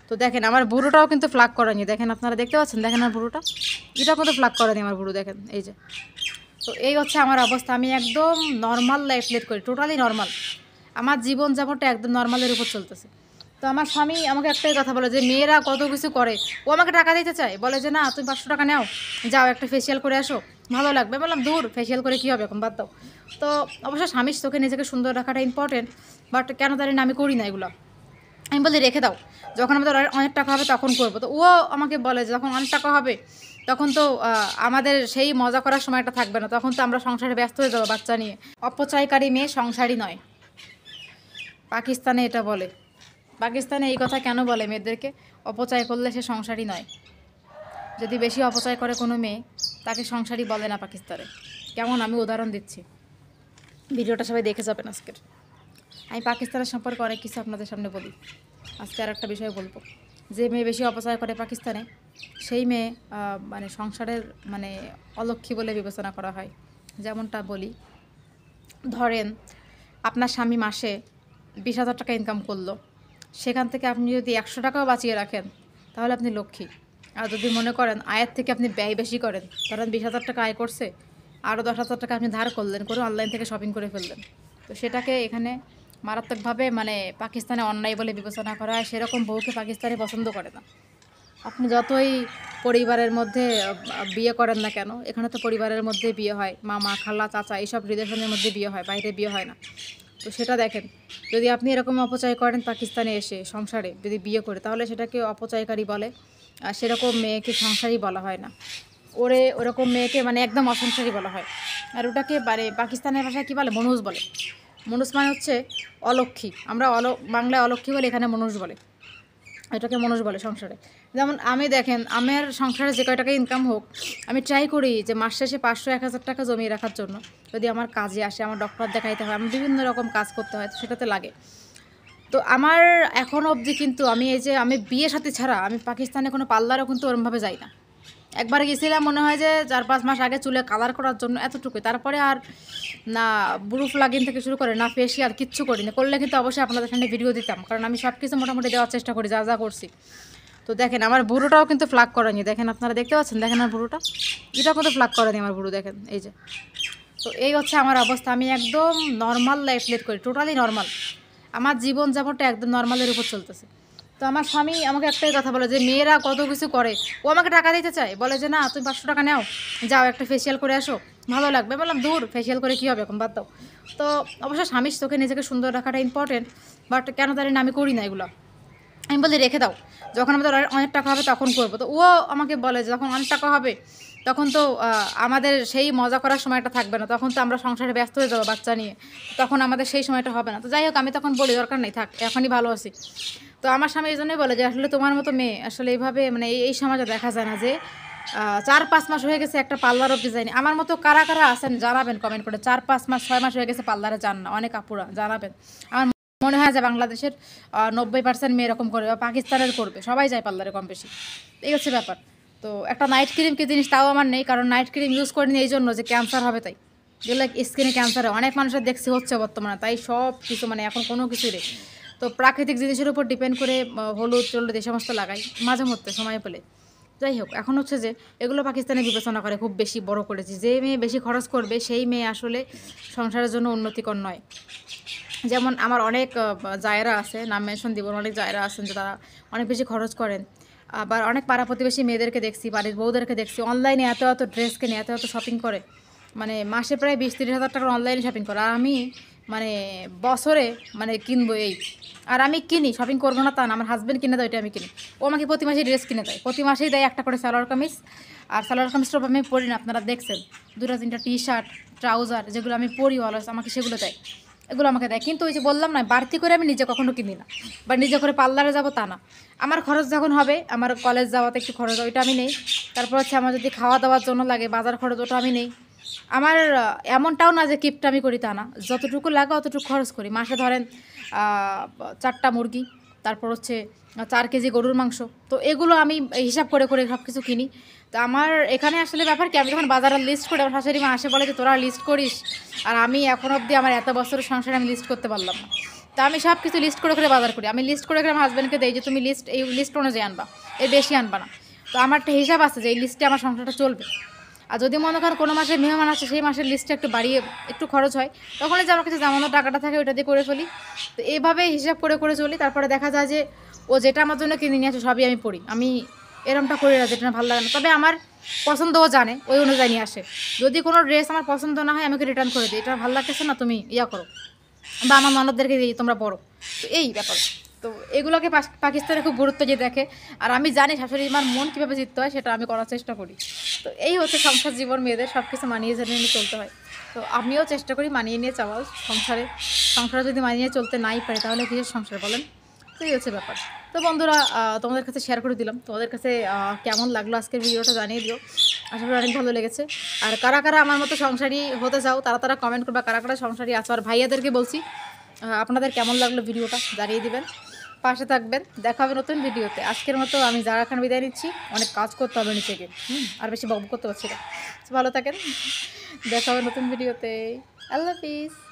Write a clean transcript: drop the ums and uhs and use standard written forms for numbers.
তো দেখেন আমার বুড়োটাও কিন্তু ফ্লাগ করেনি, দেখেন আপনারা দেখতে পাচ্ছেন, দেখেন আমার বুড়োটা এটা কিন্তু ফ্লাগ করেনি আমার বুড়ো, দেখেন এই যে। তো এই হচ্ছে আমার অবস্থা, আমি একদম নর্মাল লাইফ লিড করি, টোটালি নর্মাল, আমার জীবন যেমনটা একদম নর্মালের উপর চলতেছে। তো আমার স্বামী আমাকে একটাই কথা বলে যে মেয়েরা কত কিছু করে, ও আমাকে টাকা দিতে চায়, বলে যে না তুমি 500 টাকা নাও, যাও একটা ফেসিয়াল করে আসো, ভালো লাগবে। বললাম দূর, ফেসিয়াল করে কী হবে, এখন বাদ দাও। তো অবশ্য স্বামীর চোখে নিজেকে সুন্দর রাখাটা ইম্পর্টেন্ট, বাট কেন জানি না আমি করি না এগুলো। আমি বলি রেখে দাও, যখন আমাদের অনেক টাকা হবে তখন করবো। তো ও আমাকে বলে যে যখন অনেক টাকা হবে তখন তো আমাদের সেই মজা করার সময়টা থাকবে না, তখন তো আমরা সংসারে ব্যস্ত হয়ে যাবো বাচ্চা নিয়ে। অপচয়কারী মেয়ে সংসারই নয়, পাকিস্তানে এটা বলে। পাকিস্তানে এই কথা কেন বলে মেয়েদেরকে, অপচয় করলে সে সংসারই নয়। যদি বেশি অপচয় করে কোনো মেয়ে, তাকে সংসারই বলে না পাকিস্তানে। কেমন আমি উদাহরণ দিচ্ছি, ভিডিওটা সবাই দেখে যাবেন আজকের। আমি পাকিস্তানের সম্পর্কে অনেক কিছু আপনাদের সামনে বলি, আজকে আর একটা বিষয় বলবো। যে মেয়ে বেশি অপচয় করে পাকিস্তানে, সেই মেয়ে মানে সংসারের মানে অলক্ষ্মী বলে বিবেচনা করা হয়। যেমনটা বলি, ধরেন আপনার স্বামী মাসে 20,000 টাকা ইনকাম করলো, সেখান থেকে আপনি যদি 100 টাকাও বাঁচিয়ে রাখেন তাহলে আপনি লক্ষ্মী। আর যদি মনে করেন আয়ের থেকে আপনি ব্যয় বেশি করেন, ধরেন 20,000 টাকা আয় করছে, আরও 10,000 টাকা আপনি ধার করলেন, করে অনলাইন থেকে শপিং করে ফেললেন, তো সেটাকে এখানে মারাত্মকভাবে মানে পাকিস্তানে অন্যায় বলে বিবেচনা করা হয়। সেরকম বউকে পাকিস্তানে পছন্দ করে না। আপনি যতই পরিবারের মধ্যে বিয়ে করেন না কেন, এখানে তো পরিবারের মধ্যে বিয়ে হয়, মামা খালা চাচা এইসব রিলেশনের মধ্যে বিয়ে হয়, বাইরে বিয়ে হয় না। তো সেটা দেখেন, যদি আপনি এরকম অপচয় করেন পাকিস্তানে এসে সংসারে যদি বিয়ে করে, তাহলে সেটাকে অপচয়কারী বলে। আর সেরকম মেয়েকে সংসারই বলা হয় না, ওরকম মেয়েকে মানে একদম অসংসারী বলা হয়। আর ওটাকে মানে পাকিস্তানের ভাষায় কী বলে, মনুষ বলে। মনুষ মানে হচ্ছে অলক্ষ্মী, আমরা বাংলায় অলক্ষ্মী বলে, এখানে মনুষ বলে, এটাকে মনুষ বলে সংসারে। যেমন আমি দেখেন, আমার সংসারে যে কয় টাকা ইনকাম হোক, আমি ট্রাই করি যে মাস শেষে 500-1000 টাকা জমিয়ে রাখার জন্য, যদি আমার কাজে আসে, আমার ডক্টর দেখাইতে হয়, আমার বিভিন্ন রকম কাজ করতে হয়, তো সেটাতে লাগে। তো আমার এখন অবধি কিন্তু আমি এই যে আমি বিয়ে সাথে ছাড়া আমি পাকিস্তানে কোনো পার্লারও কিন্তু ওরমভাবে যাই না। একবার গেছিলাম মনে হয় যে 4-5 মাস আগে, চুলে কালার করার জন্য, এতটুকুই। তারপরে আর না ব্রু প্লাগিন থেকে শুরু করে না ফেসিয়াল কিচ্ছু করি না। করলে কিন্তু অবশ্যই আপনাদের সামনে ভিডিও দিতাম, কারণ আমি সব কিছু মোটামুটি দেওয়ার চেষ্টা করি যা যা করছি। তো দেখেন আমার বুড়োটাও কিন্তু ফ্লাগ করেনি, দেখেন আপনারা দেখতে পাচ্ছেন, দেখেন আমার বুড়োটা এটা কিন্তু ফ্লাগ করেনি আমার বুড়ো, দেখেন এই যে। তো এই হচ্ছে আমার অবস্থা, আমি একদম নর্মাল লাইফ লিড করি, টোটালি নর্মাল, আমার জীবন যেমনটা একদম নর্মালের উপর চলতেছে। তো আমার স্বামী আমাকে একটাই কথা বলে যে মেয়েরা কত কিছু করে, ও আমাকে টাকা দিতে চায়, বলে যে না তুমি 500 টাকা নাও, যাও একটা ফেসিয়াল করে আসো, ভালো লাগবে। বললাম দূর, ফেসিয়াল করে কী হবে, এখন বাদ দাও। তো অবশ্য স্বামীর চোখে নিজেকে সুন্দর রাখাটা ইম্পর্টেন্ট, বাট কেন জানি না আমি করি না এগুলো। আমি বলি রেখে দাও, যখন আমাদের অনেক টাকা হবে তখন করবো। তো ও আমাকে বলে যে যখন অনেক টাকা হবে তখন তো আমাদের সেই মজা করার সময়টা থাকবে না, তখন তো আমরা সংসারে ব্যস্ত হয়ে যাবো বাচ্চা নিয়ে, তখন আমাদের সেই সময়টা হবে না। তো যাই হোক, আমি তখন বলি দরকার নেই, থাক, এখনই ভালো আছি। তো আমার স্বামী এই জন্যই বলে যে আসলে তোমার মতো মেয়ে আসলে এইভাবে মানে এই সমাজে দেখা যায় না, যে 4-5 মাস হয়ে গেছে একটা পার্লার অফ ডিজাইন। আমার মতো কারা কারা আছেন জানাবেন কমেন্ট করে, 4-5 মাস 6 মাস হয়ে গেছে পার্লারে যান না, অনেক আপুরা জানাবেন। আমার মনে হয় যে বাংলাদেশের 90% মেয়ে এরকম করবে, বা পাকিস্তানের করবে, সবাই যায় পার্লারে কম বেশি। এই হচ্ছে ব্যাপার। তো একটা নাইট ক্রিম কি জিনিস তাও আমার নেই, কারণ নাইট ক্রিম ইউজ করিনি এই জন্য যে ক্যান্সার হবে, তাই যেগুলো স্কিনে ক্যান্সার হয়, অনেক মানুষের দেখছি হচ্ছে বর্তমানে, তাই সব কিছু মানে এখন কোনো কিছুই নেই। তো প্রাকৃতিক জিনিসের উপর ডিপেন্ড করে হলুদ টলুদ এই সমস্ত লাগাই মাঝে মধ্যে সময় পেলে। যাই হোক, এখন হচ্ছে যে এগুলো পাকিস্তানে বিবেচনা করে খুব বেশি বড় করেছি, যে মেয়ে বেশি খরচ করবে সেই মেয়ে আসলে সংসারের জন্য উন্নতিকর নয়। যেমন আমার অনেক জায়রা আছে, নাম মেনশন দিব, অনেক জায়রা আছেন যে তারা অনেক বেশি খরচ করেন। আবার অনেক পাড়া প্রতিবেশী মেয়েদেরকে দেখছি, বাড়ির বউদেরকে দেখছি অনলাইনে এত এত ড্রেস কিনে, এত এত শপিং করে, মানে মাসে প্রায় 20-30 হাজার টাকার অনলাইনে শপিং করে। আর আমি মানে বছরে মানে কিনবো এই, আর আমি কিনি, শপিং করবো না তা না, আমার হাজব্যান্ড কিনে দেয়, ওইটা আমি কিনি। ও আমাকে প্রতি মাসেই ড্রেস কিনে দেয়, প্রতি মাসেই দেয় একটা করে সালোয়ার কামিজ। আর সালোয়ার কামিজটা আমি পরি না, আপনারা দেখছেন, 2-3টা টি শার্ট ট্রাউজার যেগুলো আমি পরি অলস, আমাকে সেগুলো দেয়, এগুলো আমাকে দেয়। কিন্তু ওই যে বললাম না, বাড়তি করে আমি নিজে কখনো কিনি না, বা নিজে করে পার্লারে যাবো তা না। আমার খরচ যখন হবে, আমার কলেজ যাওয়াতে একটু খরচ, ওইটা আমি নেই। তারপর হচ্ছে আমার যদি খাওয়া দাওয়ার জন্য লাগে বাজার খরচ, ওটা আমি নেই। আমার এমনটাও না যে কিপটা আমি করি তা না, যতটুকু লাগে অতটুকু খরচ করি। মাসে ধরেন 4টা মুরগি, তারপর হচ্ছে 4 কেজি গরুর মাংস, তো এগুলো আমি হিসাব করে করে সব কিছু কিনি। তো আমার এখানে আসলে ব্যাপার কি, আমি যখন বাজারের লিস্ট করি, আমার শাশুড়ি মা আসে বলে যে তোরা লিস্ট করিস, আর আমি এখন অবধি আমার এত বছরের সংসারে আমি লিস্ট করতে পারলাম না। তা আমি সব কিছু লিস্ট করে করে বাজার করি, আমি লিস্ট করে করে আমার হাজব্যান্ডকে দেই যে তুমি এই লিস্ট অনুযায়ী আনবা, এর বেশি আনবা না। তো আমার একটা হিসাব আছে যে এই লিস্টে আমার সংসারটা চলবে। আর যদি মনে করেন কোনো মাসে মেহমান আসে, সেই মাসের লিস্টটা একটু বাড়িয়ে একটু খরচ হয়, তখন যে আমার কাছে জামানোর টাকাটা থাকে ওইটা দিয়ে করে ফেলি। তো এইভাবে হিসাব করে করে চলি। তারপরে দেখা যায় যে ও যেটা আমার জন্য কিনে নিয়ে আসে সবই আমি পড়ি, আমি এরমটা করি না যেটা ভালো লাগে না। তবে আমার পছন্দও জানে, ওই অনুযায়ী নিয়ে আসে। যদি কোনো ড্রেস আমার পছন্দ না হয় আমাকে রিটার্ন করে দিই, এটা ভালো লাগতেছে না তুমি ইয়া করো, বা আমার ননদদেরকে দিই তোমরা পড়ো। তো এই ব্যাপার। তো এগুলোকে পাকিস্তানে খুব গুরুত্ব দিয়ে দেখে। আর আমি জানি শাশুড়ি মার মন কীভাবে জিততে হয়, সেটা আমি করার চেষ্টা করি। তো এই হচ্ছে সংসার জীবন, মেয়েদের সব কিছু মানিয়ে জানিয়ে নিয়ে চলতে হয়। তো আমিও চেষ্টা করি মানিয়ে নিয়ে চাওয়ার সংসারে যদি মানিয়ে চলতে নাই পারে তাহলে কিসের সংসার বলেন। তো এই হচ্ছে ব্যাপার। তো বন্ধুরা, তোমাদের কাছে শেয়ার করে দিলাম। তোমাদের কাছে কেমন লাগলো আজকের ভিডিওটা জানিয়ে দিও। আশা করি অনেক ভালো লেগেছে। আর কারা কারা আমার মতো সংসারী হতে চাও তারা কমেন্ট করবা, কারা কারা সংসারী আছো। আর ভাইয়াদেরকে বলছি আপনাদের কেমন লাগলো ভিডিওটা জানিয়ে দিবেন, পাশে থাকবেন। দেখা হবে নতুন ভিডিওতে। আজকের মতো আমি যারা খান বিদায় নিচ্ছি, অনেক কাজ করতে হবে নিচেকে, আর বেশি বকবক করতে পারছি না। ভালো থাকেন, দেখা হবে নতুন ভিডিওতে। আল্লাহ হাফিজ।